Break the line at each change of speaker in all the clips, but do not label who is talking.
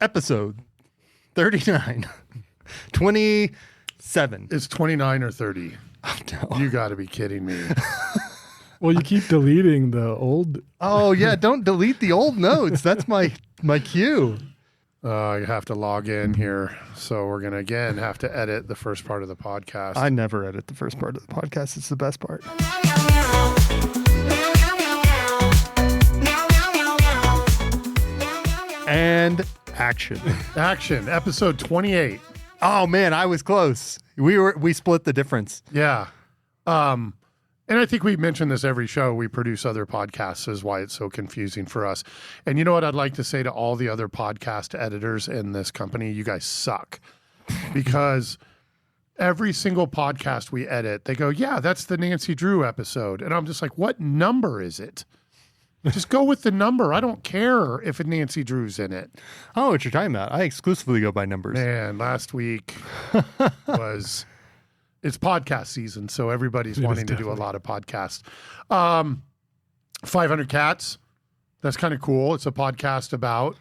episode 39, 27.
It's 29 or 30.
Oh, no.
You got to be kidding me.
Well, you keep deleting the old.
Oh, yeah. Don't delete the old notes. That's my cue.
You have to log in here. So we're going to, again, have to edit the first part of the podcast.
I never edit the first part of the podcast. It's the best part. And action.
Action, episode 28.
Oh, man, I was close. We split the difference.
Yeah. And I think we mention this every show. We produce other podcasts is why it's so confusing for us. And you know what I'd like to say to all the other podcast editors in this company? You guys suck. Because every single podcast we edit, they go, yeah, that's the Nancy Drew episode. And I'm just like, what number is it? Just go with the number. I don't care if Nancy Drew's in it.
Oh, what you're talking about. I exclusively go by numbers.
Man, last week was... It's podcast season, so everybody's wanting to do a lot of podcasts. 500 Cats. That's kind of cool. It's a podcast about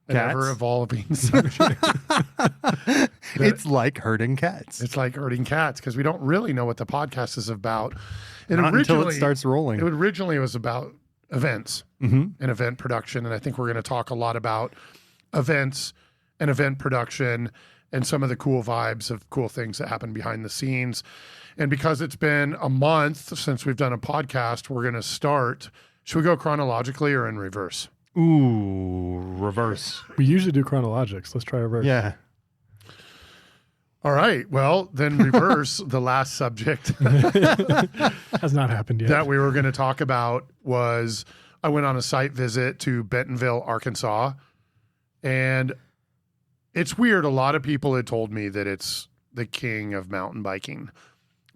an
Cats?
ever-evolving subject.
It's like herding cats.
It's like herding cats because we don't really know what the podcast is about.
Not until it starts rolling.
It originally was about events and event production, and I think we're going to talk a lot about events and event production and some of the cool vibes of cool things that happen behind the scenes. And because it's been a month since we've done a podcast, we're going to start. Should we go chronologically or in reverse?
Ooh, reverse.
We usually do chronologics. Let's try reverse.
Yeah.
All right. Well, then reverse. The last subject
Has not happened yet.
that we were going to talk about was I went on a site visit to Bentonville, Arkansas, and it's weird. A lot of people had told me that it's the king of mountain biking,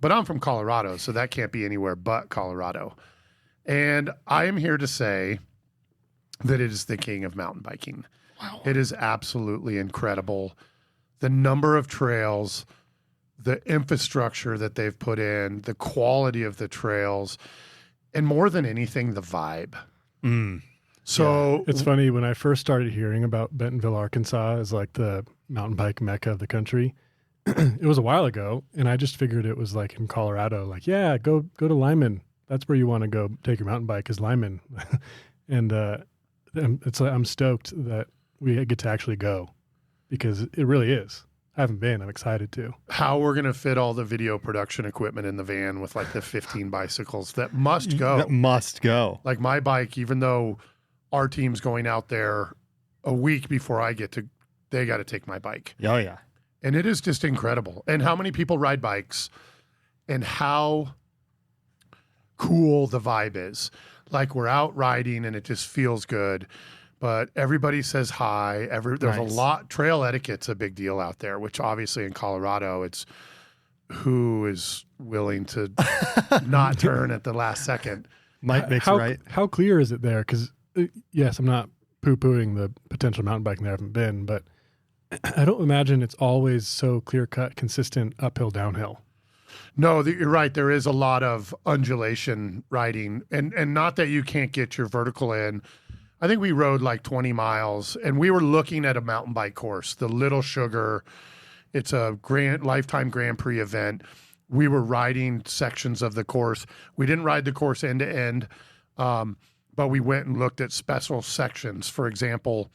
but I'm from Colorado, so that can't be anywhere but Colorado. And I am here to say that it is the king of mountain biking. Wow. It is absolutely incredible. The number of trails, the infrastructure that they've put in, the quality of the trails, and more than anything, the vibe. So
It's funny, when I first started hearing about Bentonville, Arkansas as like the mountain bike mecca of the country, it was a while ago, and I just figured it was like in Colorado, like, yeah, go to Lyman. That's where you want to go take your mountain bike is Lyman. And it's like, I'm stoked that we get to actually go because it really is. I haven't been. I'm excited to.
how we're going to fit all the video production equipment in the van with like the 15 bicycles that must go.
That must go.
Like my bike, even though our team's going out there a week before I get to, they got to take my bike.
Oh, yeah.
And it is just incredible. And how many people ride bikes and how cool the vibe is. Like we're out riding and it just feels good. But everybody says hi. There's a
Nice.
lot. Trail etiquette's a big deal out there, which obviously in Colorado, it's who is willing to not turn at the last second.
Mike makes
how,
it right.
How clear is it there? Because, yes, I'm not poo-pooing the potential mountain biking there. I haven't been, but I don't imagine it's always so clear-cut, consistent uphill, downhill.
No, you're right. There is a lot of undulation riding, and not that you can't get your vertical in. I think we rode like 20 miles, and we were looking at a mountain bike course, the Little Sugar. It's a lifetime Grand Prix event. We were riding sections of the course. We didn't ride the course end to end, but we went and looked at special sections. For example,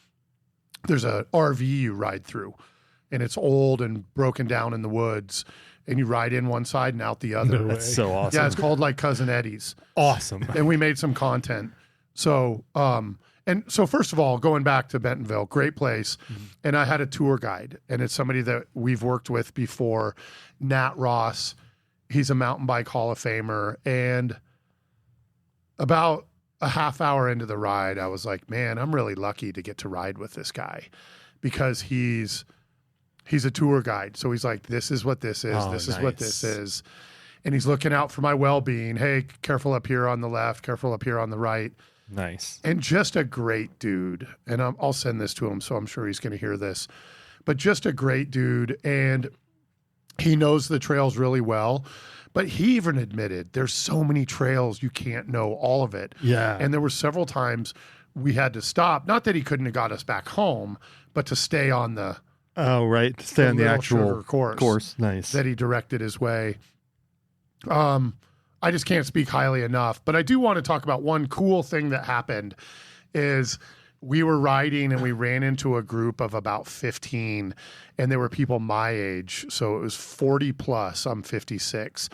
there's a RV you ride through, and it's old and broken down in the woods, and you ride in one side and out the other.
No way.
That's so awesome.
Yeah, it's called like Cousin Eddie's.
awesome.
And we made some content. So, so first of all, going back to Bentonville, great place. And I had a tour guide, and it's somebody that we've worked with before, Nat Ross. He's a mountain bike Hall of Famer. And about a half hour into the ride, I was like, man, I'm really lucky to get to ride with this guy because he's a tour guide. So he's like, this is what this is.
Oh,
this is what
nice.
this is. And he's looking out for my well-being. Hey, careful up here on the left, careful up here on the right.
Nice.
And just a great dude. And I'll send this to him, so I'm sure he's going to hear this. But just a great dude. And he knows the trails really well. But he even admitted there's so many trails you can't know all of it.
Yeah.
And there were several times we had to stop. Not that he couldn't have got us back home, but to stay on the
Oh, right. To stay on the
Little
actual
Sugar course
Nice.
that he directed his way. I just can't speak highly enough, but I do want to talk about one cool thing that happened is we were riding and we ran into a group of about 15 and there were people my age. So it was 40 plus. I'm 56.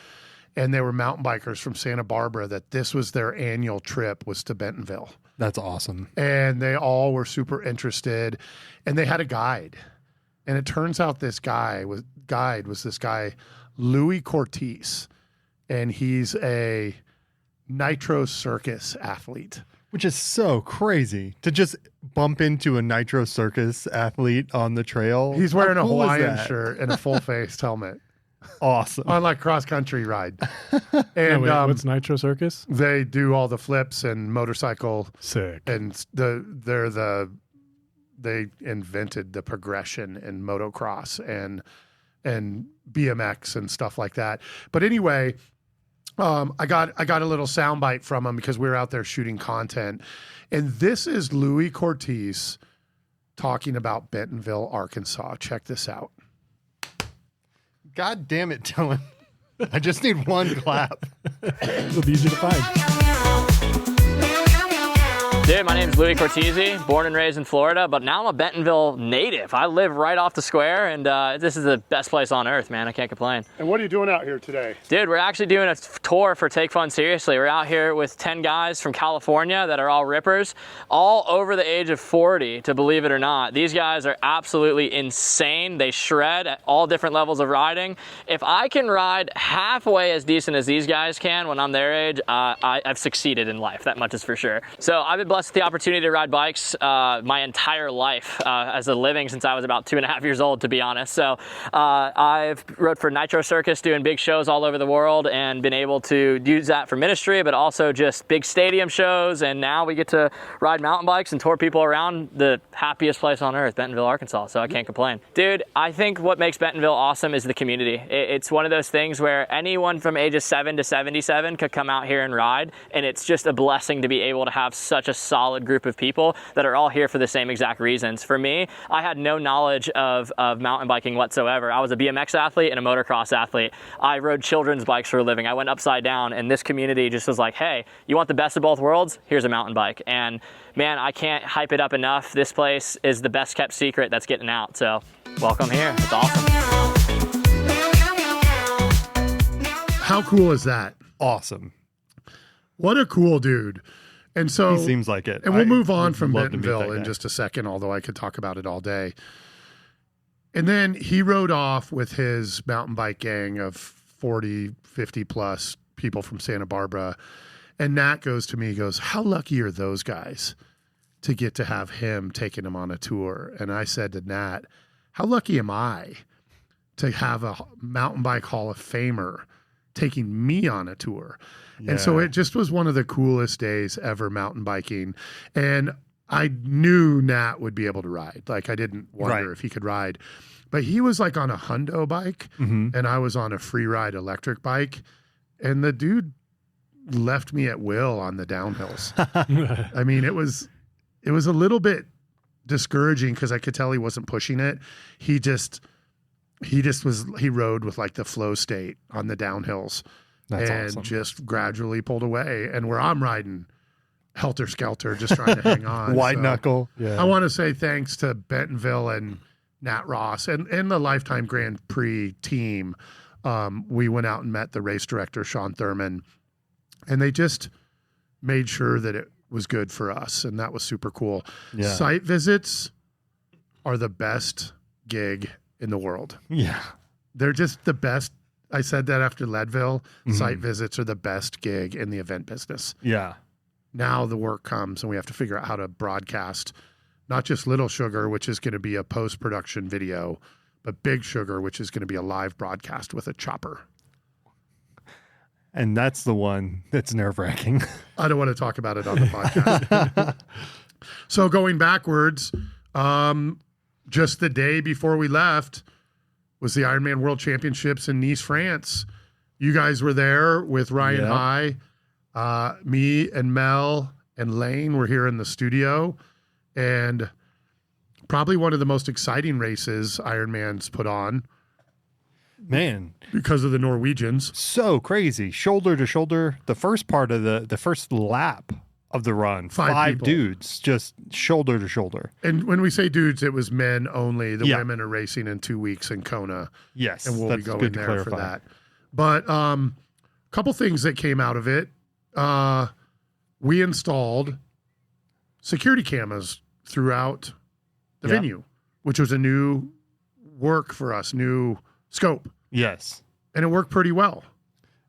And they were mountain bikers from Santa Barbara that this was their annual trip was to Bentonville.
That's awesome.
And they all were super interested and they had a guide. And it turns out this guide was this guy, Louis Cortese. And he's a Nitro Circus athlete.
Which is so crazy to just bump into a Nitro Circus athlete on the trail.
He's wearing
How
a
cool is
Hawaiian
that?
shirt and a full-faced helmet
Awesome.
on like cross-country ride.
No,
And
wait, what's Nitro Circus?
they do all the flips and motorcycle
Sick.
and they invented the progression in motocross and BMX and stuff like that. But anyway, I got a little soundbite from him because we were out there shooting content, and this is Louis Cortese talking about Bentonville, Arkansas. Check this out.
God damn it, Dylan. I just need one clap.
It'll be easy to find.
Dude, my name's Louis Cortese, born and raised in Florida, but now I'm a Bentonville native. I live right off the square, and this is the best place on earth, man. I can't complain.
And what are you doing out here today?
Dude, we're actually doing a tour for Take Fun Seriously. We're out here with 10 guys from California that are all rippers, all over the age of 40, to believe it or not. These guys are absolutely insane. They shred at all different levels of riding. If I can ride halfway as decent as these guys can when I'm their age, I've succeeded in life. That much is for sure. So I've been blessed with the opportunity to ride bikes my entire life as a living since I was about 2.5 years old, to be honest. So I've rode for Nitro Circus, doing big shows all over the world, and been able to use that for ministry, but also just big stadium shows. And now we get to ride mountain bikes and tour people around the happiest place on earth, Bentonville, Arkansas. So I can't complain. Dude, I think what makes Bentonville awesome is the community. It's one of those things where anyone from ages 7 to 77 could come out here and ride. And it's just a blessing to be able to have such a solid group of people that are all here for the same exact reasons. For me, I had no knowledge of mountain biking whatsoever. I was a BMX athlete and a motocross athlete. I rode children's bikes for a living. I went upside down, and this community just was like, hey, you want the best of both worlds? Here's a mountain bike. And man, I can't hype it up enough. This place is the best kept secret that's getting out. So welcome here. It's awesome.
How cool is that?
Awesome.
What a cool dude. And so
He seems like it.
And we'll
I
move on
would
from
love to meet
Bentonville
that
in
guy.
just a second, although I could talk about it all day. And then he rode off with his mountain bike gang of 40, 50 plus people from Santa Barbara. And Nat goes to me, he goes, how lucky are those guys to get to have him taking them on a tour? And I said to Nat, how lucky am I to have a mountain bike Hall of Famer taking me on a tour? And so
Yeah.
it just was one of the coolest days ever mountain biking. And I knew Nat would be able to ride. Like I didn't wonder
Right.
if he could ride. But he was like on a hundo bike
Mhm.
and I was on a free ride electric bike. And the dude left me at will on the downhills. I mean, it was a little bit discouraging because I could tell he wasn't pushing it. He rode with like the flow state on the downhills.
That's
and
awesome.
just gradually pulled away. And where I'm riding helter skelter, just trying to hang on.
White
So
knuckle.
Yeah.
I want to say thanks to Bentonville and Nat Ross and the Lifetime Grand Prix team. We went out and met the race director, Sean Thurman, and they just made sure that it was good for us. And that was super cool.
Yeah.
Site visits are the best gig in the world.
Yeah.
They're just the best. I said that after Leadville.
Mhm.
Site visits are the best gig in the event business.
Yeah.
Now the work comes and we have to figure out how to broadcast not just Little Sugar, which is going to be a post-production video, but Big Sugar, which is going to be a live broadcast with a chopper.
And that's the one that's nerve-wracking.
I don't want to talk about it on the podcast. So going backwards, just the day before we left was the Ironman World Championships in Nice, France. You guys were there with Ryan
Yeah.
High, me and Mel and Lane were here in the studio, and probably one of the most exciting races Ironman's put on
Man,
because of the Norwegians.
so crazy. Shoulder to shoulder. The first part of the first lap of the run,
Five
five
people.
dudes just shoulder to shoulder.
And when we say dudes, it was men only. The
Yeah.
women are racing in 2 weeks in Kona,
Yes,
and we'll be
that's
going
good to
there for
clarify.
that. But a couple things that came out of it. We installed security cameras throughout the
Yeah.
venue, which was a new work for us, new scope,
Yes.
and it worked pretty well.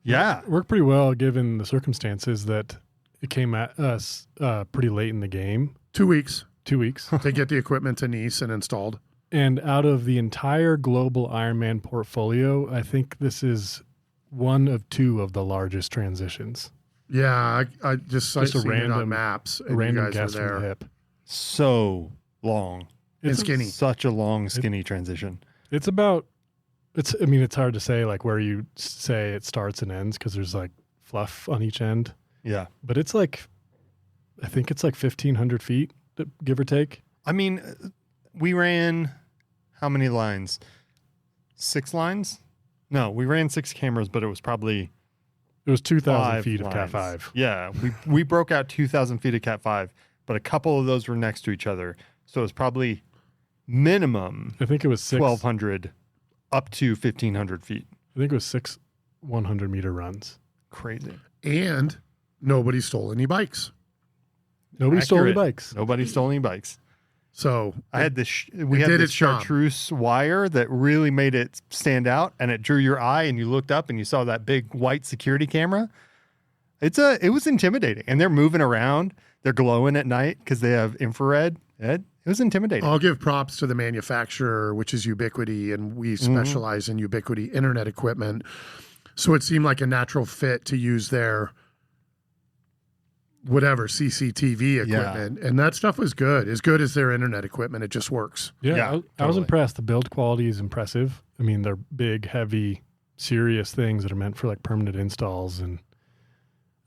Yeah.
It worked pretty well given the circumstances that it came at us pretty late in the game,
2 weeks
2 weeks.
to get the equipment to Nice and installed.
And out of the entire global Ironman portfolio, I think this is one of two of the largest transitions.
Yeah, I just
Just a
seen it on
random-
maps,
A
and you
random
guys
guess
were
from
there.
the hip.
So long.
And skinny.
Such a long, skinny transition.
It's about, I mean, it's hard to say like where you say it starts and ends because there's like fluff on each end,
Yeah.
but it's like, I think it's like 1,500 feet, give or take.
I mean, we ran how many lines? 6 lines? No, we ran 6 cameras, but it was probably
It was 2,000
5
feet of Cat
lines.
5.
Yeah, we broke out 2,000 feet of Cat 5, but a couple of those were next to each other. So it was probably minimum
I think it was
1,200 up to 1,500 feet.
I think it was 6 100-meter runs.
Crazy.
And nobody stole any bikes.
Nobody stole any
Accurate.
bikes.
Nobody stole any bikes.
So
I had this. We had
did
this
its job.
chartreuse wire that really made it stand out, and it drew your eye. And you looked up, and you saw that big white security camera. It was intimidating, and they're moving around. They're glowing at night because they have infrared. It was intimidating.
I'll give props to the manufacturer, which is Ubiquity, and we specialize in Ubiquity internet equipment. So it seemed like a natural fit to use their whatever CCTV equipment. And that stuff was good. As good as their internet equipment. It just works.
Yeah,
Yeah,
I was
totally.
impressed. The build quality is impressive. I mean, they're big, heavy, serious things that are meant for like permanent installs. And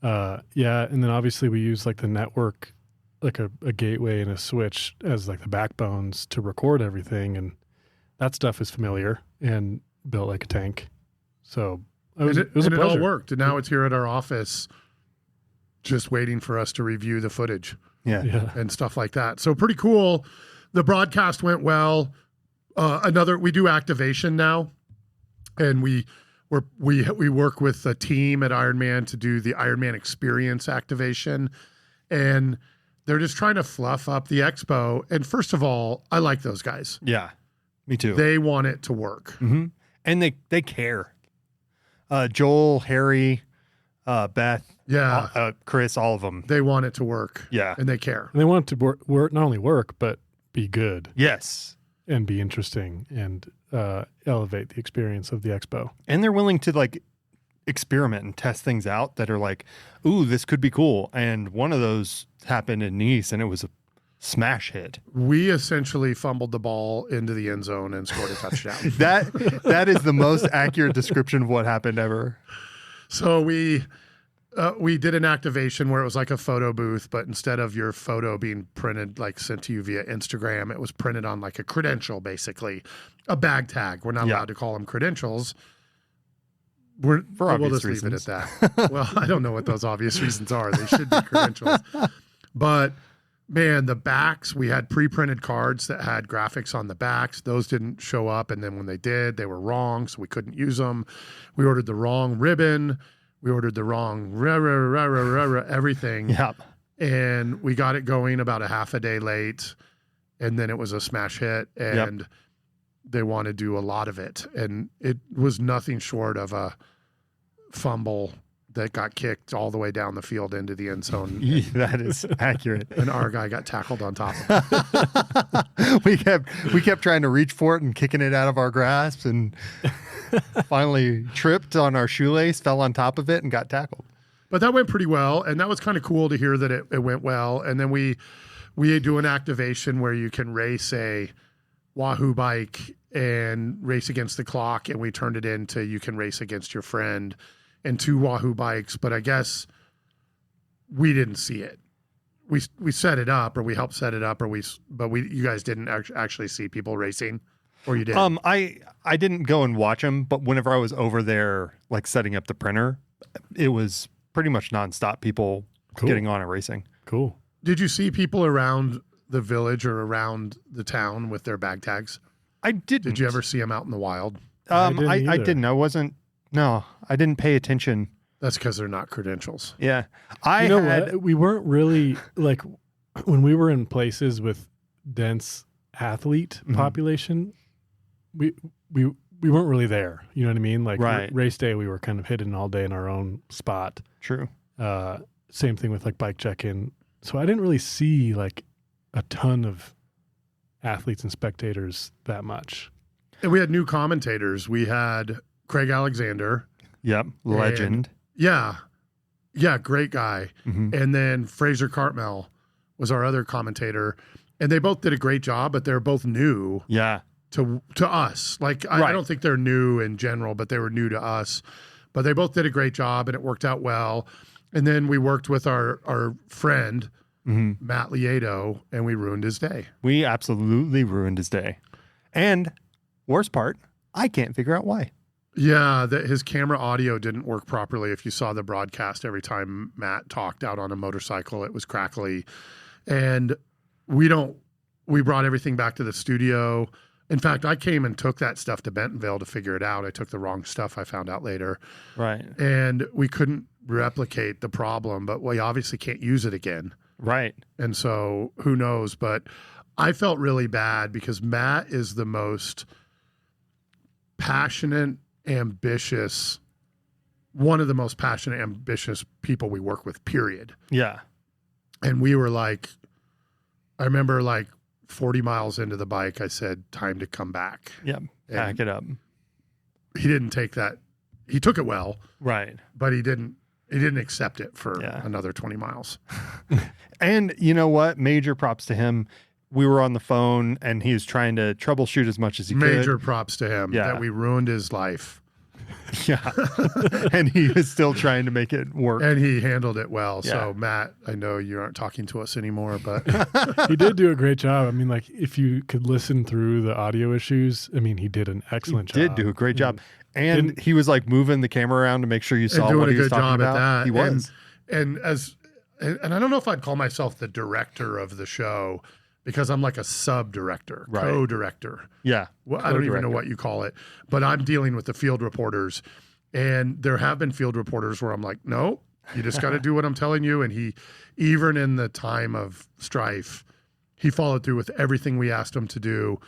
yeah, and then obviously we use like the network, like a gateway and a switch as like the backbones to record everything. And that stuff is familiar and built like a tank. So it was a
and it all
pleasure.
worked. And now it's here at our office just waiting for us to review the footage
Yeah.
Yeah.
and stuff like that. So pretty cool. The broadcast went well. We do activation now, and we work with a team at Ironman to do the Ironman Experience activation, and they're just trying to fluff up the expo. And first of all, I like those guys.
Yeah. Me too.
They want it to work.
hmm And they care. Joel, Harry, Beth,
Yeah,
Chris, all of them.
they want it to work.
Yeah.
And they care.
And they want it to work, not only work, but be good
Yes.
and be interesting and elevate the experience of the expo.
And they're willing to like experiment and test things out that are like, ooh, this could be cool. And one of those happened in Nice, and it was a smash hit.
We essentially fumbled the ball into the end zone and scored a touchdown.
That is the most accurate description of what happened ever.
So we did an activation where it was like a photo booth, but instead of your photo being printed, like sent to you via Instagram, it was printed on like a credential, basically a bag tag. We're not
Yeah.
allowed to call them credentials.
For
We'll
obvious
just leave it
reasons.
at that. Well, I don't know what those obvious reasons are. They should be credentials. But man, the backs, we had pre-printed cards that had graphics on the backs. Those didn't show up. And then when they did, they were wrong. So we couldn't use them. We ordered the wrong ribbon. We ordered the wrong everything.
Yeah.
And we got it going about a half a day late. And then it was a smash hit. And they want to do a lot of it. And it was nothing short of a fumble that got kicked all the way down the field into the end zone.
That is accurate.
And our guy got tackled on top of it.
we kept trying to reach for it and kicking it out of our grasp, and finally tripped on our shoelace, fell on top of it, and got tackled.
But that went pretty well. And that was kind of cool to hear that it went well. And then we do an activation where you can race a Wahoo bike and race against the clock. And we turned it into you can race against your friend and 2 Wahoo bikes. But I guess we didn't see it. we set it up, or we helped set it up, or you guys didn't actually see people racing, or you did?
I didn't go and watch them, but whenever I was over there, like setting up the printer, it was pretty much nonstop. People getting on and racing.
Cool.
Did you see people around the village or around the town with their bag tags?
I didn't.
Did you ever see them out in the wild?
I didn't
I
either.
didn't. I wasn't. No, I didn't pay attention.
That's because they're not credentials.
Yeah,
You know what? We weren't really like when we were in places with dense athlete
Mhm.
population. We weren't really there. You know what I mean? Like
Right.
race day, we were kind of hidden all day in our own spot.
True.
Same thing with like bike check-in. So I didn't really see like a ton of athletes and spectators that much.
And we had new commentators. We had Craig Alexander.
Yep. Legend.
Yeah, great guy.
Mhm.
And then Fraser Cartmel was our other commentator. And they both did a great job, but they're both new
Yeah.
to us. Like, I
Right.
don't think they're new in general, but they were new to us. But they both did a great job, and it worked out well. And then we worked with our friend,
hmm
Matt Lieto, and we ruined his day.
We absolutely ruined his day. And worst part, I can't figure out why.
Yeah, his camera audio didn't work properly. If you saw the broadcast, every time Matt talked out on a motorcycle, it was crackly. And we brought everything back to the studio. In fact, I came and took that stuff to Bentonville to figure it out. I took the wrong stuff, I found out later.
Right.
And we couldn't replicate the problem, but we obviously can't use it again.
Right.
And so who knows? But I felt really bad because Matt is the most passionate, ambitious, one of the most passionate, ambitious people we work with, period.
Yeah.
And we were like, I remember like 40 miles into the bike, I said, time to come back.
Yep. Pack it up.
He didn't take that. He took it well,
Right.
but he didn't accept it for
Yeah.
another 20 miles.
And you know what? Major props to him. We were on the phone and he was trying to troubleshoot as much as he
Major props to him
Yeah.
that we ruined his life.
could. Yeah. And he was still trying to make it work.
And he handled it well.
Yeah.
So, Matt, I know you aren't talking to us anymore, but
He did do a great job. I mean, like if you could listen through the audio issues, I mean, he did an excellent
He
job.
did do a great job. And he was like moving the camera around to make sure you
and
saw
doing
what
a
he was
good
talking
job
about.
at that.
He was.
And I don't know if I'd call myself the director of the show because I'm like a sub-director,
Right.
co-director.
Yeah.
Well, I don't even know
Co-director.
what you call it, but I'm dealing with the field reporters. And there have been field reporters where I'm like, no, you just got to do what I'm telling you. And he, even in the time of strife, he followed through with everything we asked him to do.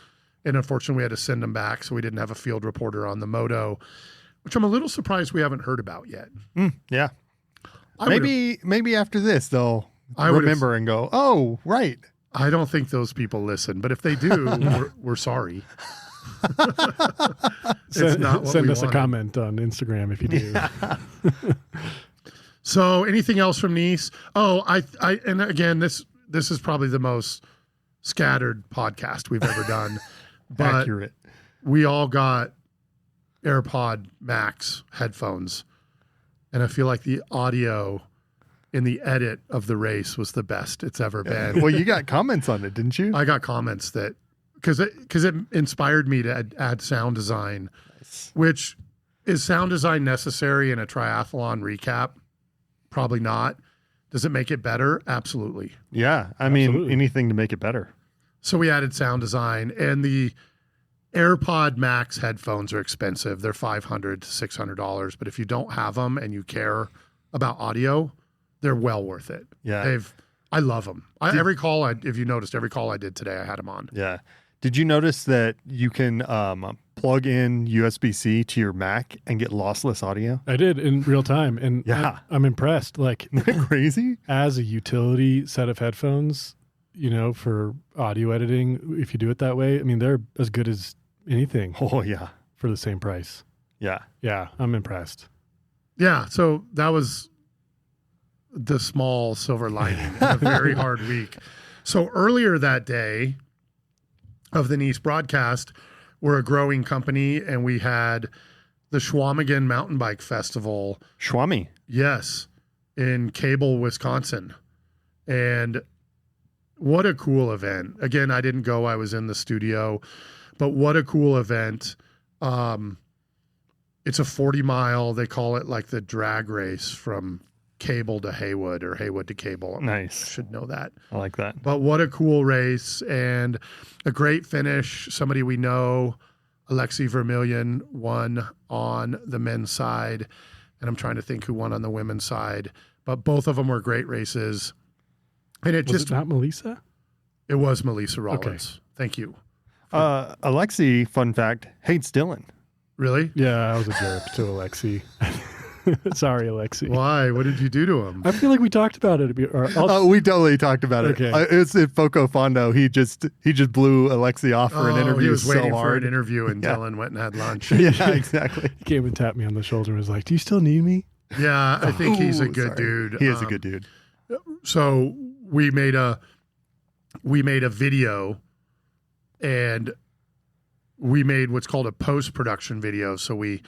And unfortunately, we had to send him back. So we didn't have a field reporter on the moto, which I'm a little surprised we haven't heard about yet.
Yeah.
I would've-
Maybe after this they'll
I would've-
remember and go, oh, right.
I don't think those people listen, but if they do, we're sorry.
Send,
not what
send
we
us
wanted.
a comment on Instagram if you do.
So anything else from Nice? Oh, I and again, this is probably the most scattered podcast we've ever done, but
Accurate.
we all got AirPod Max headphones, and I feel like the audio in the edit of the race was the best it's ever been.
Well, you got comments on it, didn't you?
I got comments that because it inspired me to add sound design, which is sound design necessary in a triathlon recap? Probably not. Does it make it better? Absolutely.
Yeah. I mean,
Absolutely.
anything to make it better.
So we added sound design, and the AirPod Max headphones are expensive. They're $500 to $600, but if you don't have them and you care about audio, they're well worth it.
Yeah.
I love them. If you noticed, every call I did today, I had them on.
Yeah. Did you notice that you can plug in USB-C to your Mac and get lossless audio?
I did in real time, and
Yeah.
I'm impressed. Like
Crazy?
as a utility set of headphones, you know, for audio editing, if you do it that way, I mean, they're as good as anything
Oh, yeah.
for the same price.
Yeah.
Yeah, I'm impressed.
Yeah, so that was the small silver lining in a very hard week. So earlier that day of the Nice broadcast, we're a growing company, and we had the Schwamigan Mountain Bike Festival,
Schwami.
yes, in Cable, Wisconsin. And what a cool event. Again, I didn't go, I was in the studio, but what a cool event. It's a 40-mile, they call it like the drag race from Cable to Haywood or Haywood to Cable.
Nice.
I should know that.
I like that.
But what a cool race and a great finish. Somebody we know, Alexi Vermillion, won on the men's side. And I'm trying to think who won on the women's side. But both of them were great races. And it
Was it not Melissa?
it was Melissa Rollins.
Okay.
Thank you.
Alexi, fun fact, hates Dylan.
Really?
Yeah, I was a jerk to Alexi. Sorry, Alexi.
Why? What did you do to him?
I feel like we talked about it.
We totally talked about it.
Okay.
It's at Foco Fondo. He just blew Alexi off for an interview.
He was waiting
so
for
hard.
an interview and
Yeah.
Dylan went and had lunch.
Yeah, exactly.
He came and tapped me on the shoulder and was like, "Do you still need me?"
Yeah, I think he's a
Ooh,
good
sorry.
dude.
He is a good dude.
So we made a video, and we made what's called a post-production video. So we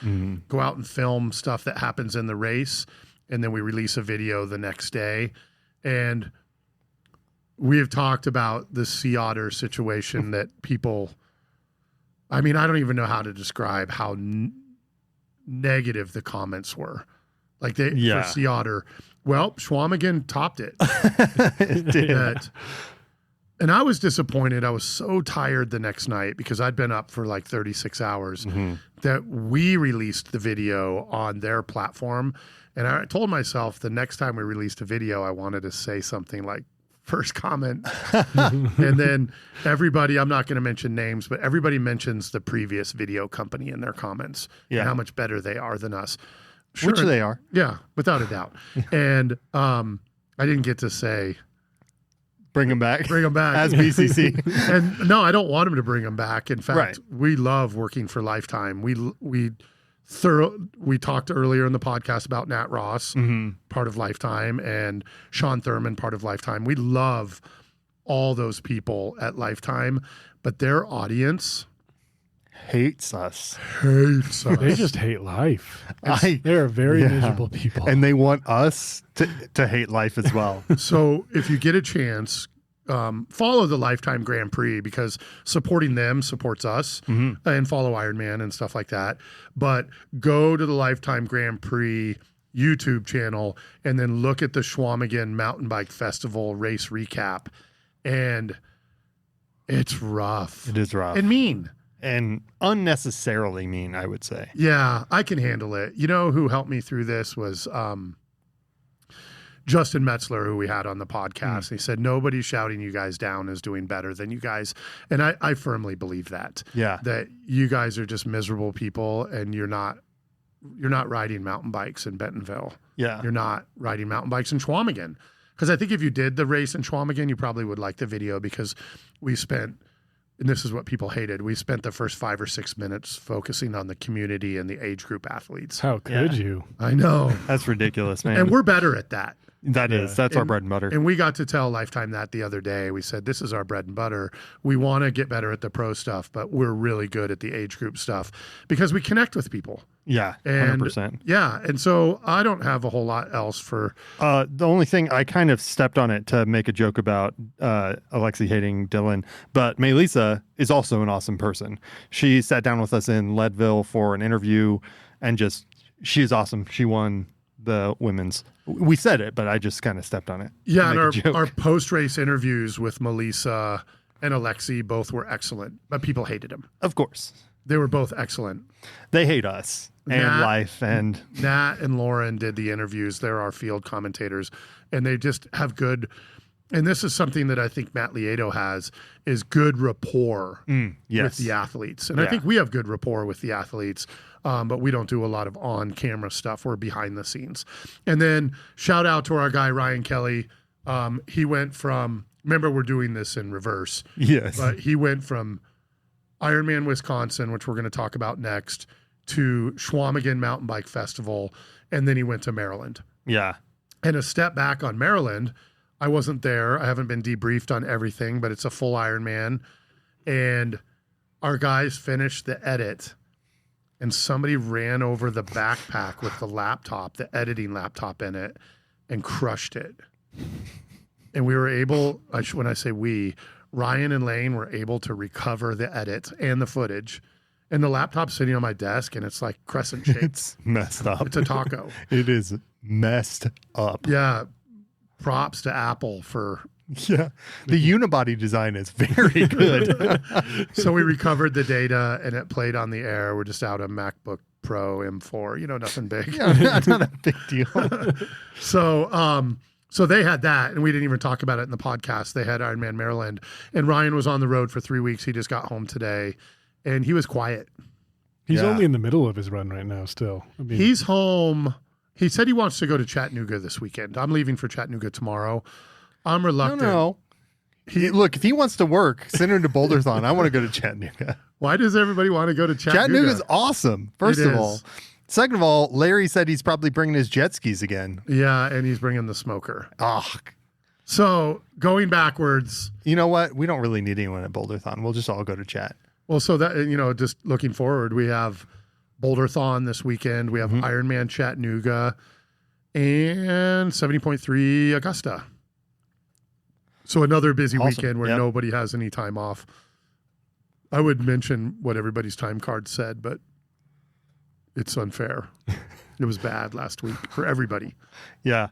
go out and film stuff that happens in the race, and then we release a video the next day. And we have talked about the Sea Otter situation that people, I mean, I don't even know how to describe how negative the comments were. Like
Yeah.
for Sea Otter, well, Schwamigan topped it.
It did.
That- and I was disappointed. I was so tired the next night because I'd been up for like 36 hours that we released the video on their platform. And I told myself the next time we released a video, I wanted to say something like first comment. And then everybody, I'm not going to mention names, but everybody mentions the previous video company in their comments
Yeah.
and how much better they are than us. Sure,
Which they are.
yeah, without a doubt. And I didn't get to say,
Bring him back.
bring them back.
As BCC.
And no, I don't want him to bring them back. In fact,
Right.
we love working for Lifetime. We talked earlier in the podcast about Nat Ross, part of Lifetime, and Sean Thurman, part of Lifetime. We love all those people at Lifetime, but their audience
Hates us.
hates us.
They just hate life.
I-
They're very
yeah.
miserable people.
And they want us to hate life as well.
So if you get a chance, follow the Lifetime Grand Prix because supporting them supports us, and follow Ironman and stuff like that. But go to the Lifetime Grand Prix YouTube channel and then look at the Schwamigan Mountain Bike Festival race recap. And it's rough.
It is rough.
And mean.
And unnecessarily mean, I would say.
Yeah, I can handle it. You know who helped me through this was Justin Metzler, who we had on the podcast. He said, nobody shouting you guys down is doing better than you guys. And I firmly believe that.
Yeah.
That you guys are just miserable people and you're not riding mountain bikes in Bentonville.
Yeah.
You're not riding mountain bikes in Schwamigan. Because I think if you did the race in Schwamigan, you probably would like the video because we spent, and this is what people hated, we spent the first 5 or 6 minutes focusing on the community and the age group athletes.
How could you?
I know.
That's ridiculous, man.
And we're better at that.
That's our bread and butter.
And we got to tell Lifetime that the other day. We said, this is our bread and butter. We want to get better at the pro stuff, but we're really good at the age group stuff because we connect with people.
Yeah,
And
100%.
yeah. And so I don't have a whole lot else for,
The only thing I kind of stepped on it to make a joke about Alexi hating Dylan, but Melissa is also an awesome person. She sat down with us in Leadville for an interview and she is awesome. She won the women's. We said it, but I just kind of stepped on it. to
yeah. And
make a joke.
our post-race interviews with Melissa and Alexi both were excellent, but people hated them.
Of course.
They were both excellent.
They hate us and
Nat-
life and
Nat and Lauren did the interviews. They're our field commentators, and they just have good. And this is something that I think Matt Lieto has is good rapport
yes.
with the athletes. And I
Yeah.
think we have good rapport with the athletes, but we don't do a lot of on-camera stuff. We're behind the scenes. And then shout out to our guy Ryan Kelly. He went from. Remember, we're doing this in reverse.
Yes.
But he went from Ironman Wisconsin, which we're going to talk about next, to Schwamigan Mountain Bike Festival, and then he went to Maryland.
Yeah.
And a step back on Maryland, I wasn't there. I haven't been debriefed on everything, but it's a full Ironman. And our guys finished the edit, and somebody ran over the backpack with the laptop, the editing laptop in it, and crushed it. And we were able, when I say we, Ryan and Lane were able to recover the edit and the footage. And the laptop's sitting on my desk, and it's like crescent shaped.
It's messed up.
It's a taco.
It is messed up.
Yeah. Props to Apple for.
Yeah. The unibody design is very good.
So we recovered the data, and it played on the air. We're just out a MacBook Pro M4, nothing big.
Yeah, not a big deal.
So they had that, and we didn't even talk about it in the podcast. They had Ironman Maryland, and Ryan was on the road for 3 weeks. He just got home today, and he was quiet.
He's
Yeah.
only in the middle of his run right now still. I mean,
He's home. He said he wants to go to Chattanooga this weekend. I'm leaving for Chattanooga tomorrow. I'm reluctant.
No. Look, if he wants to work, send him to Boulderthon. I want to go to Chattanooga.
Why does everybody want to go to Chattanooga?
Chattanooga's awesome, first
It
of
is.
all. Second of all, Larry said he's probably bringing his jet skis again.
Yeah, and he's bringing the smoker.
Oh,
So going backwards,
you know what? We don't really need anyone at Boulderthon. We'll just all go to chat.
well, so that, just looking forward, we have Boulderthon this weekend. We have Ironman Chattanooga and 70.3 Augusta. So another busy
Awesome.
weekend where
Yep.
nobody has any time off. I would mention what everybody's time card said, but it's unfair. It was bad last week for everybody.
Yeah,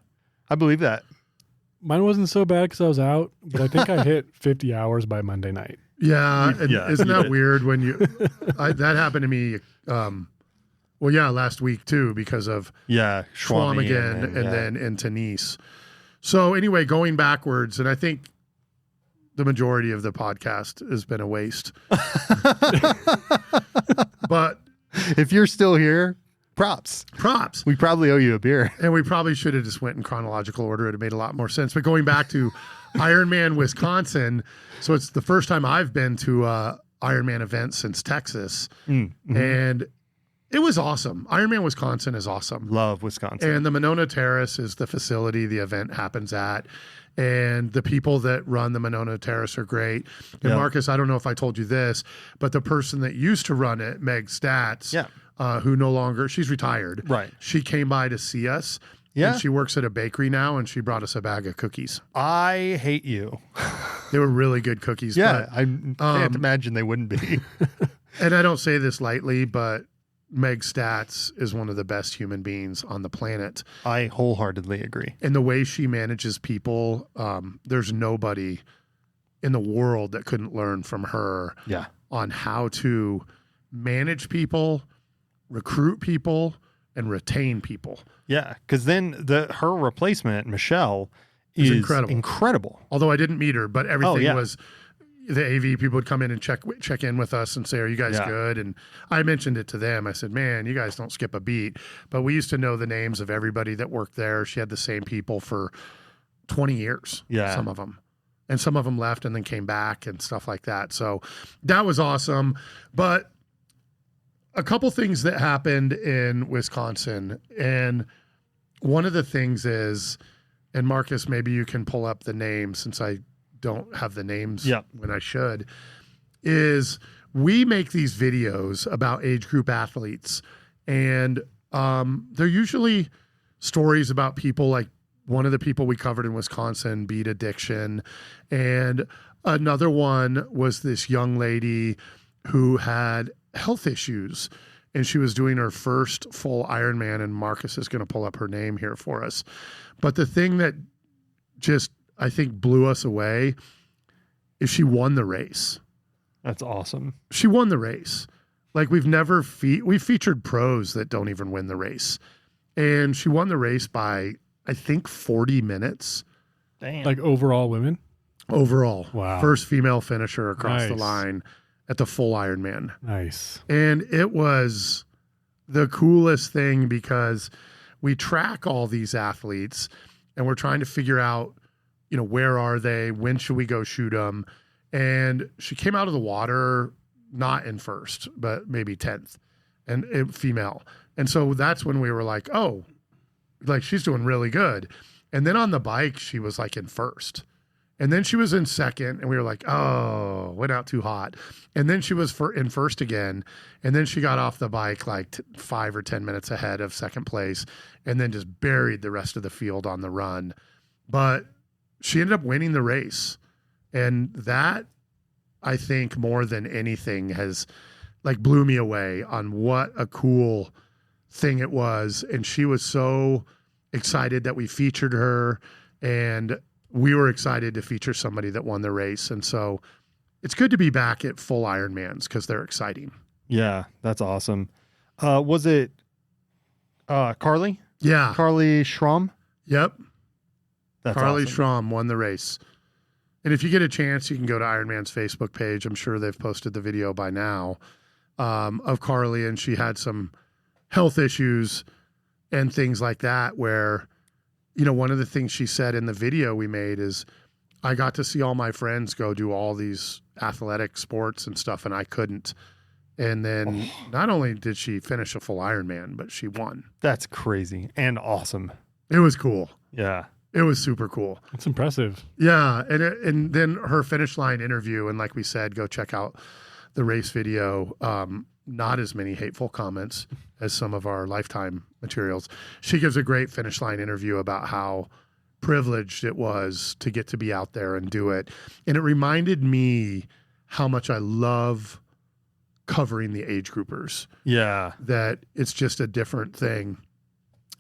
I believe that.
mine wasn't so bad because I was out, but I think I hit 50 hours by Monday night.
Yeah, and
Yeah,
isn't
you
that
did.
weird when that happened to me? Last week too because of
Yeah,
Schwam again, and then into Nice. So anyway, going backwards, and I think the majority of the podcast has been a waste. But
if you're still here, props.
props.
We probably owe you a beer.
And we probably should have just went in chronological order. It made a lot more sense. But going back to Ironman Wisconsin, so it's the first time I've been to a Ironman event since Texas, and it was awesome. Ironman Wisconsin is awesome.
Love Wisconsin.
And the Monona Terrace is the facility the event happens at. And the people that run the Monona Terrace are great. And
Yeah.
Marcus, I don't know if I told you this, but the person that used to run it, Meg Stats,
Yeah.
who no longer, she's retired.
Right.
She came by to see us.
Yeah.
And she works at a bakery now, and she brought us a bag of cookies.
I hate you.
They were really good cookies.
Yeah,
but-
I can't imagine they wouldn't be.
and I don't say this lightly, but Meg Stats is one of the best human beings on the planet.
I wholeheartedly agree.
And the way she manages people, there's nobody in the world that couldn't learn from her
Yeah.
on how to manage people, recruit people, and retain people.
Yeah, because then her replacement, Michelle,
Is
is
incredible.
incredible.
Although I didn't meet her, but everything
yeah.
was the AV people would come in and check in with us and say, "Are you guys
Yeah.
good?" And I mentioned it to them. I said, "Man, you guys don't skip a beat." But we used to know the names of everybody that worked there. She had the same people for 20 years.
Yeah.
Some of them. And some of them left and then came back and stuff like that. So that was awesome. But a couple things that happened in Wisconsin. And one of the things is, and Marcus, maybe you can pull up the names since I don't have the names
Yeah.
when I should, is we make these videos about age group athletes. And they're usually stories about people like one of the people we covered in Wisconsin beat addiction. And another one was this young lady who had health issues and she was doing her first full Ironman, and Marcus is going to pull up her name here for us. But the thing that just, I think, blew us away is she won the race.
That's awesome.
She won the race. Like we've never, we've featured pros that don't even win the race. And she won the race by, I think, 40 minutes
Damn.
Like overall women.
overall.
Wow.
First female finisher across the
Nice.
line at the full Ironman.
Nice.
And it was the coolest thing because we track all these athletes and we're trying to figure out, where are they? When should we go shoot them? And she came out of the water, not in first, but maybe 10th, and female. And so that's when we were like, oh, like she's doing really good. And then on the bike, she was like in first. And then she was in second, and we were like, oh, went out too hot. And then she was in first again. And then she got off the bike like 5 or 10 minutes ahead of second place, and then just buried the rest of the field on the run. But she ended up winning the race. And that, I think, more than anything has like blew me away on what a cool thing it was. And she was so excited that we featured her, and we were excited to feature somebody that won the race. And so it's good to be back at full Ironmans because they're exciting.
Yeah, that's awesome. Was it Carly?
Yeah.
Carly Schramm?
Yep.
That's
Carly
awesome.
Schramm won the race. And if you get a chance, you can go to Ironman's Facebook page. I'm sure they've posted the video by now of Carly, and she had some health issues and things like that where, you know, one of the things she said in the video we made is, I got to see all my friends go do all these athletic sports and stuff, and I couldn't. And then not only did she finish a full Ironman, but she won.
That's crazy and awesome.
It was cool.
Yeah.
It was super cool.
It's impressive.
Yeah, and then her finish line interview, and like we said, go check out the race video. Not as many hateful comments as some of our Lifetime materials. She gives a great finish line interview about how privileged it was to get to be out there and do it. And it reminded me how much I love covering the age groupers,
Yeah.
that it's just a different thing.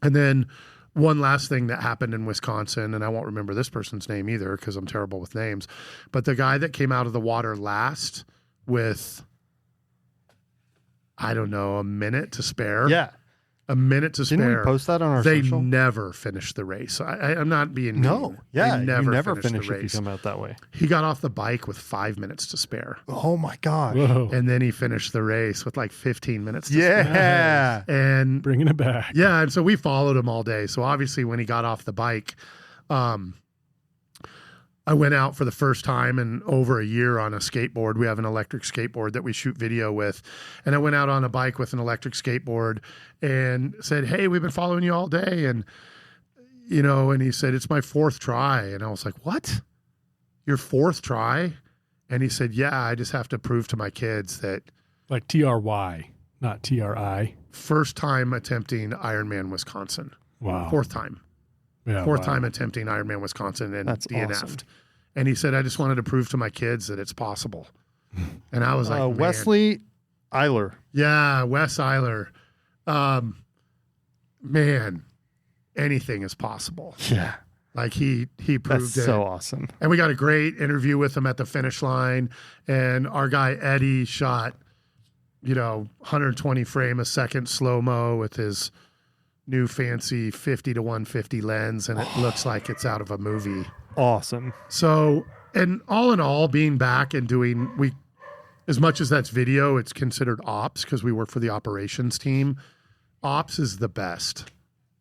And then one last thing that happened in Wisconsin, and I won't remember this person's name either because I'm terrible with names, but the guy that came out of the water last with, I don't know, a minute to spare.
Yeah.
A minute to
Didn't
spare.
we post that on our
They
social?
never finished the race. I'm not being mean.
No. Yeah.
They
You never
finished
finish
the
if you
race.
come out that way.
He got off the bike with 5 minutes to spare.
Oh my gosh.
Whoa.
And then he finished the race with like 15 minutes to spare.
Yeah.
And
Bringing it back.
yeah, and so we followed him all day. So obviously when he got off the bike, I went out for the first time in over a year on a skateboard. We have an electric skateboard that we shoot video with. And I went out on a bike with an electric skateboard and said, hey, we've been following you all day. And, you know, and he said, it's my fourth try. And I was like, what? Your fourth try? And he said, yeah, I just have to prove to my kids that
Like TRY, not TRI.
first time attempting Ironman Wisconsin.
Wow.
Fourth time.
Yeah,
Fourth
wow.
time attempting Ironman Wisconsin and
That's
DNF'd.
awesome.
And he said, I just wanted to prove to my kids that it's possible. And I was like, man.
Wesley Eiler.
Yeah, Wes Eiler. Man, anything is possible.
Yeah.
Like he proved
That's
it.
so awesome.
And we got a great interview with him at the finish line. And our guy Eddie shot, 120 frame a second slow-mo with his new fancy 50 to 150 lens, and it looks like it's out of a movie.
Awesome.
So, and all in all, being back and doing, as much as that's video, it's considered ops because we work for the operations team. Ops is the best.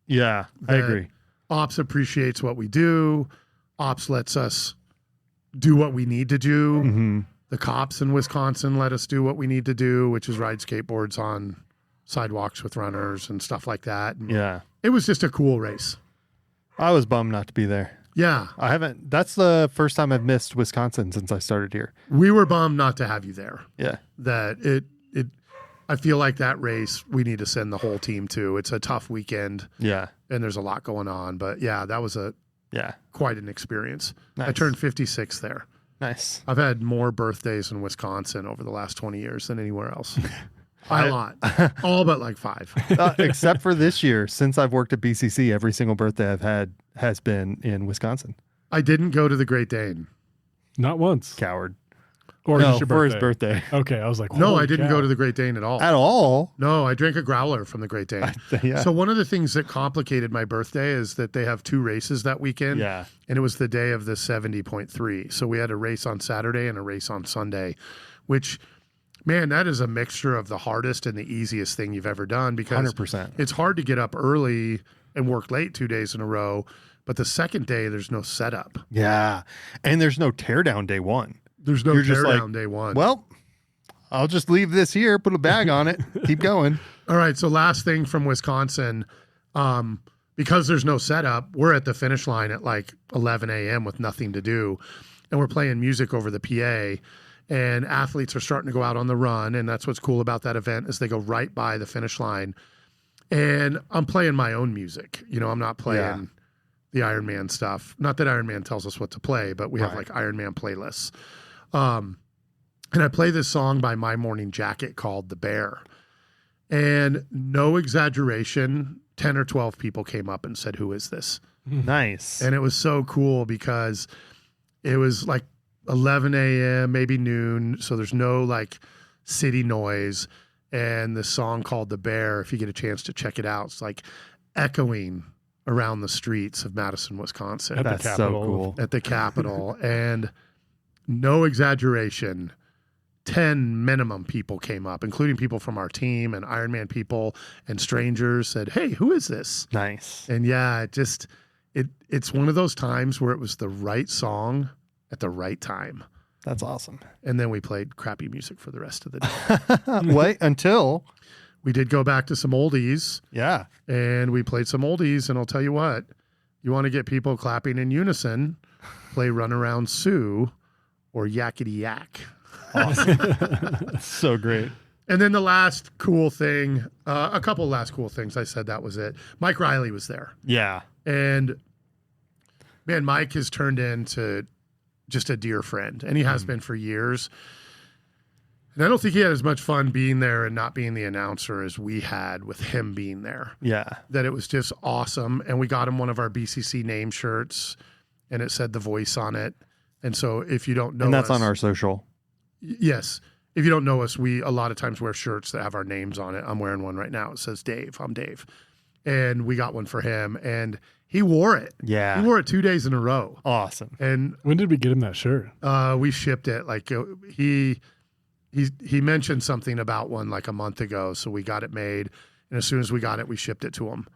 Yeah, I
That
agree.
Ops appreciates what we do. Ops lets us do what we need to do.
Hmm.
The cops in Wisconsin let us do what we need to do, which is ride skateboards on sidewalks with runners and stuff like that. And
Yeah.
it was just a cool race.
I was bummed not to be there.
Yeah.
That's the first time I've missed Wisconsin since I started here.
We were bummed not to have you there.
Yeah.
That I feel like that race we need to send the whole team to. It's a tough weekend
Yeah.
and there's a lot going on, but yeah, that was
Yeah.
quite an experience. I
Nice.
turned 56 there.
Nice.
I've had more birthdays in Wisconsin over the last 20 years than anywhere else. By a lot. All but like 5.
Except for this year, since I've worked at BCC, every single birthday I've had has been in Wisconsin.
I didn't go to the Great Dane.
Not once.
Coward.
Or
No,
just your
for his
birthday.
birthday.
Okay, I was like,
No,
holy
I didn't
cow.
go to the Great Dane at all.
At all.
No, I drank a growler from the Great Dane.
Yeah.
So one of the things that complicated my birthday is that they have 2 races that weekend.
Yeah.
And it was the day of the 70.3. So we had a race on Saturday and a race on Sunday, which, man, that is a mixture of the hardest and the easiest thing you've ever done because
100%.
it's hard to get up early and work late 2 days in a row. But the second day, there's no setup.
Yeah. And there's no teardown day one.
There's no
You're just like,
teardown day one.
Well, I'll just leave this here, put a bag on it, keep going.
All right. So last thing from Wisconsin, because there's no setup, we're at the finish line at like 11 a.m. with nothing to do. And we're playing music over the PA. And athletes are starting to go out on the run. And that's what's cool about that event is they go right by the finish line. And I'm playing my own music. I'm not playing the Iron Man stuff. Not that Iron Man tells us what to play, but we have
Right.
like Iron Man playlists. And I play this song by My Morning Jacket called The Bear. And no exaggeration, 10 or 12 people came up and said, "Who is this?"
Nice.
And it was so cool because it was like 11 a.m., maybe noon. So there's no like city noise. And the song called The Bear, if you get a chance to check it out, it's like echoing around the streets of Madison, Wisconsin
At the
That's so
Capitol.
cool.
at the Capitol. And no exaggeration, 10 minimum people came up, including people from our team and Iron Man people and strangers said, "Hey, who is this?"
Nice.
And yeah, it's one of those times where it was the right song at the right time.
That's awesome.
And then we played crappy music for the rest of the day.
Wait until,
We did go back to some oldies
yeah.
and we played some oldies. And I'll tell you what, you want to get people clapping in unison, play Run Around Sue or Yakety Yak.
So great.
And then the last cool thing, a couple last cool things. I said that was it. Mike Riley was there.
Yeah.
And man, Mike has turned into just a dear friend, and he has been for years. And I don't think he had as much fun being there and not being the announcer as we had with him being there.
Yeah.
That it was just awesome. And we got him one of our BCC name shirts, and it said The Voice on it. And so if you don't know
And that's
us,
on our social.
yes. If you don't know us, we a lot of times wear shirts that have our names on it. I'm wearing one right now. It says Dave. I'm Dave. And we got one for him, and he wore it.
Yeah.
He wore it 2 days in a row.
Awesome.
And
When did we get him that shirt?
we shipped it. Like he mentioned something about one like a month ago, so we got it made. And as soon as we got it, we shipped it to him.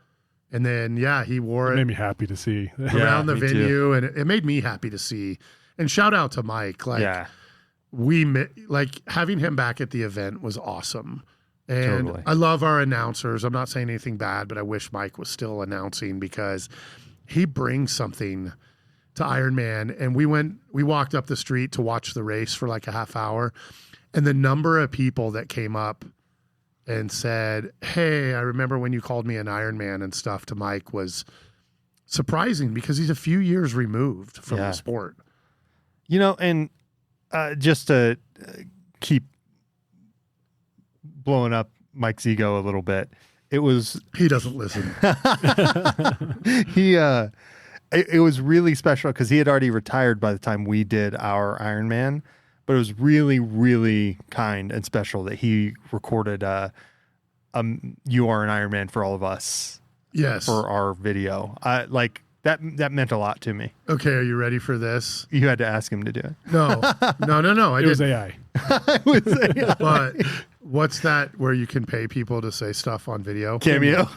And then yeah, he wore
It
it
made me happy to see.
around the
me too.
venue, and it made me happy to see. And shout out to Mike. Like
Yeah.
like having him back at the event was awesome. And
Totally.
I love our announcers. I'm not saying anything bad, but I wish Mike was still announcing because he brings something to Ironman. And we walked up the street to watch the race for like a half hour. And the number of people that came up and said, "Hey, I remember when you called me an Ironman," and stuff to Mike was surprising because he's a few years removed from
Yeah.
the sport.
You know, and just to keep blowing up Mike's ego a little bit, it was
He doesn't listen.
it was really special because he had already retired by the time we did our Ironman, but it was really, really kind and special that he recorded "You Are an Ironman" for all of us
Yes.
for our video. Like that meant a lot to me.
Okay, are you ready for this?
You had to ask him to do it.
No. I
It was
didn't.
AI.
I would say
But what's that where you can pay people to say stuff on video?
Cameo.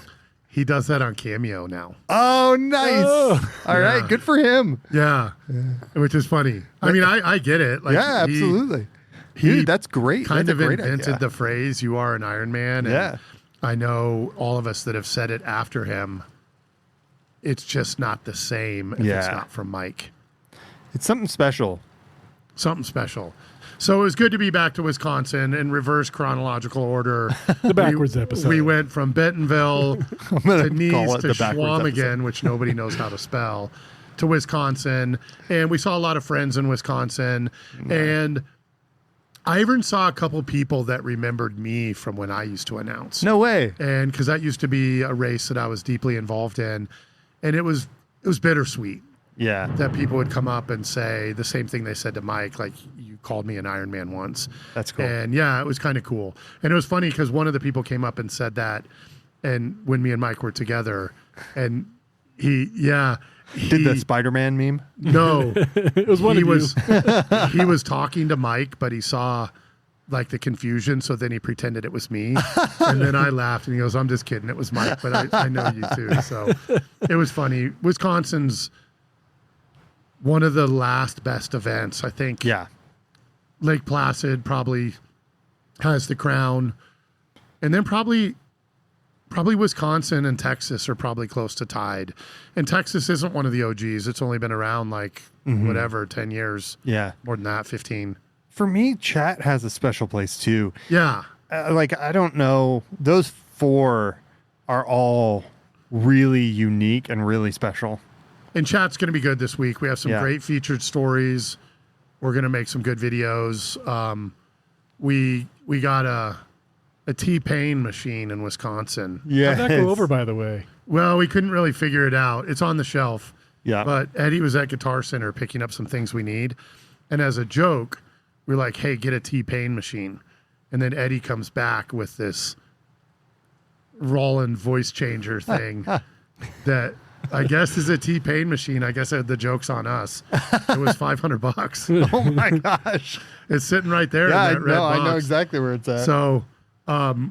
He does that on Cameo now.
Oh, nice.
Oh.
All right,
Yeah.
good for him.
Yeah. Which is funny. I mean, I get it. Like
Yeah,
he
absolutely.
he
Dude, that's great.
kind
That's
of
a great
invented
idea.
the phrase, "You are an Iron Man." And
Yeah.
I know all of us that have said it after him. It's just not the same if it's
Yeah.
not from Mike.
It's something special.
Something special. So it was good to be back to Wisconsin in reverse chronological order.
The backwards episode.
We went from Bentonville
I'm gonna
to Nice
call it
to
the backwards episode.
Schwamigan, which nobody knows how to spell, to Wisconsin. And we saw a lot of friends in Wisconsin. And I even saw a couple people that remembered me from when I used to announce.
No way.
And because that used to be a race that I was deeply involved in. And it was bittersweet
Yeah.
that people would come up and say the same thing they said to Mike, like, "You called me an Iron Man once."
That's cool.
And yeah, it was kind of cool. And it was funny because one of the people came up and said that, and when me and Mike were together, and he
Did the Spider-Man meme?
no,
It was one
he
of
was
you.
he was talking to Mike, but he saw like the confusion, so then he pretended it was me, and then I laughed, and he goes, "I'm just kidding, it was Mike, but I know you too." So it was funny. Wisconsin's one of the last best events, I think.
Yeah.
Lake Placid probably has the crown, and then probably Wisconsin and Texas are probably close to tied. And Texas isn't one of the OGs. It's only been around like whatever, 10 years,
Yeah.
more than that, 15.
For me, chat has a special place too.
Yeah.
Like, I don't know. Those four are all really unique and really special.
And chat's going to be good this week. We have some great featured stories. We're going to make some good videos. We got a T-Pain machine in Wisconsin.
Yeah.
How'd that go over, by the way?
Well, we couldn't really figure it out. It's on the shelf.
Yeah.
But Eddie was at Guitar Center picking up some things we need. And as a joke, we're like, hey, get a T-Pain machine. And then Eddie comes back with this Roland voice changer thing that I guess is a T-Pain machine. I guess the joke's on us. It was $500.
Oh my gosh.
It's sitting right there
Yeah,
in that red box.
I know exactly where it's at.
So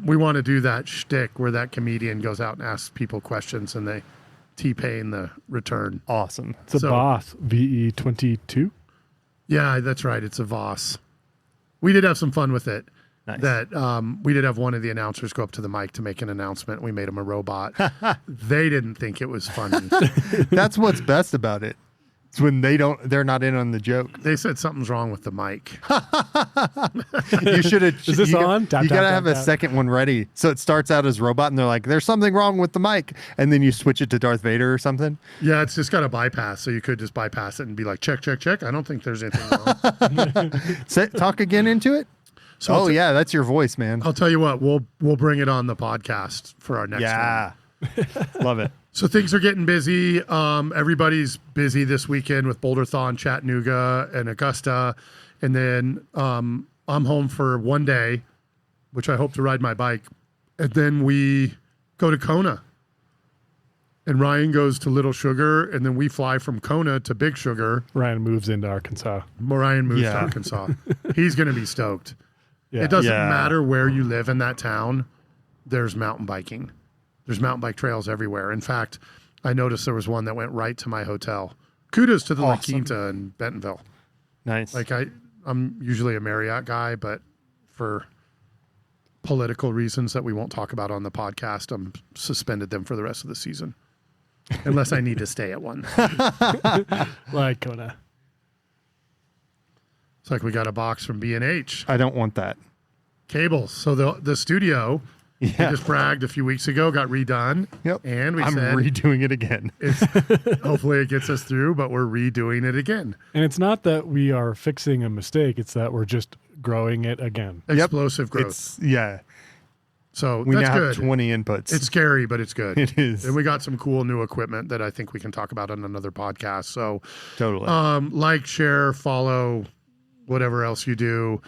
we want to do that shtick where that comedian goes out and asks people questions and they T-Pain the return.
Awesome.
It's a
So-
Boss VE22.
Yeah, that's right. It's a Voss. We did have some fun with it.
Nice.
That we did have one of the announcers go up to the mic to make an announcement. We made him a robot. They didn't think it was funny.
That's what's best about it. It's when they're not in on the joke.
They said something's wrong with the mic.
You should have.
Is this on?
You
Tap, tap,
gotta
tap,
have a
tap.
second one ready. So it starts out as robot, and they're like, "There's something wrong with the mic," and then you switch it to Darth Vader or something.
Yeah, it's just got a bypass, so you could just bypass it and be like, check, check, check. I don't think there's anything wrong.
Talk again into it.
So I'll
Oh
t-
yeah, that's your voice, man.
I'll tell you what, we'll bring it on the podcast for our next one.
Yeah, love it.
So things are getting busy. Everybody's busy this weekend with Boulderthon, Chattanooga, and Augusta. And then I'm home for one day, which I hope to ride my bike. And then we go to Kona. And Ryan goes to Little Sugar. And then we fly from Kona to Big Sugar.
Ryan moves into Arkansas.
Ryan moves to
Yeah.
Arkansas. He's going to be stoked.
Yeah.
It doesn't
Yeah.
matter where you live in that town. There's mountain biking. There's mountain bike trails everywhere. In fact, I noticed there was one that went right to my hotel. Kudos to the La
Awesome.
Quinta in Bentonville.
Nice.
Like I'm usually a Marriott guy, but for political reasons that we won't talk about on the podcast, I'm suspended them for the rest of the season. Unless I need to stay at one.
Like Kona.
It's like we got a box from B&H.
I don't want that.
Cables. So the studio, we
Yeah.
just bragged a few weeks ago, got redone.
Yep.
And we
I'm
said
redoing it again.
hopefully it gets us through, but we're redoing it again.
And it's not that we are fixing a mistake, it's that we're just growing it again.
Explosive growth.
Yeah.
So
We
that's
now
good.
have 20 inputs.
It's scary, but it's good.
It is.
And we got some cool new equipment that I think we can talk about on another podcast. So
Totally.
like, share, follow, whatever else you do.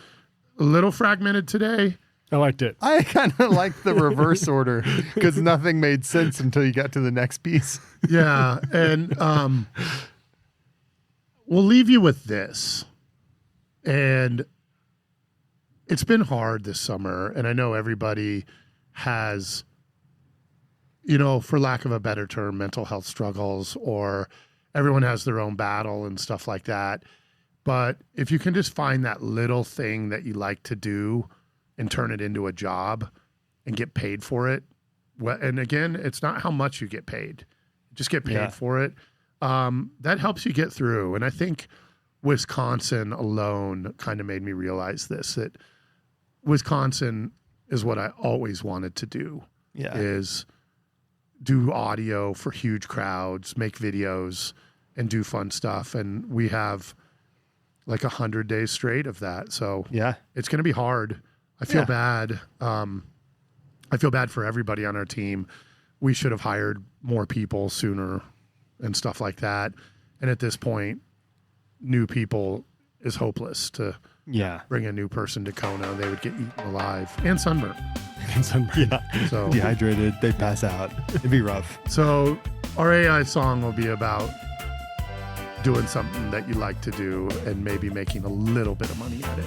A little fragmented today.
I liked it.
I kind of like the reverse order because nothing made sense until you got to the next piece.
Yeah. And we'll leave you with this. And it's been hard this summer. And I know everybody has, for lack of a better term, mental health struggles, or everyone has their own battle and stuff like that. But if you can just find that little thing that you like to do and turn it into a job and get paid for it. Well, and again, it's not how much you get paid. Just get paid
Yeah.
for it. That helps you get through. And I think Wisconsin alone kind of made me realize this, that Wisconsin is what I always wanted to do,
Yeah.
is do audio for huge crowds, make videos, and do fun stuff. And we have like 100 days straight of that. So
Yeah.
it's going to be hard. I feel
Yeah.
bad. I feel bad for everybody on our team. We should have hired more people sooner and stuff like that. And at this point, new people is hopeless. To
Yeah.
bring a new person to Kona, they would get eaten alive and sunburnt.
And sunburn.
So,
Dehydrated. They pass out. It'd be rough.
so our AI song will be about doing something that you like to do and maybe making a little bit of money at it.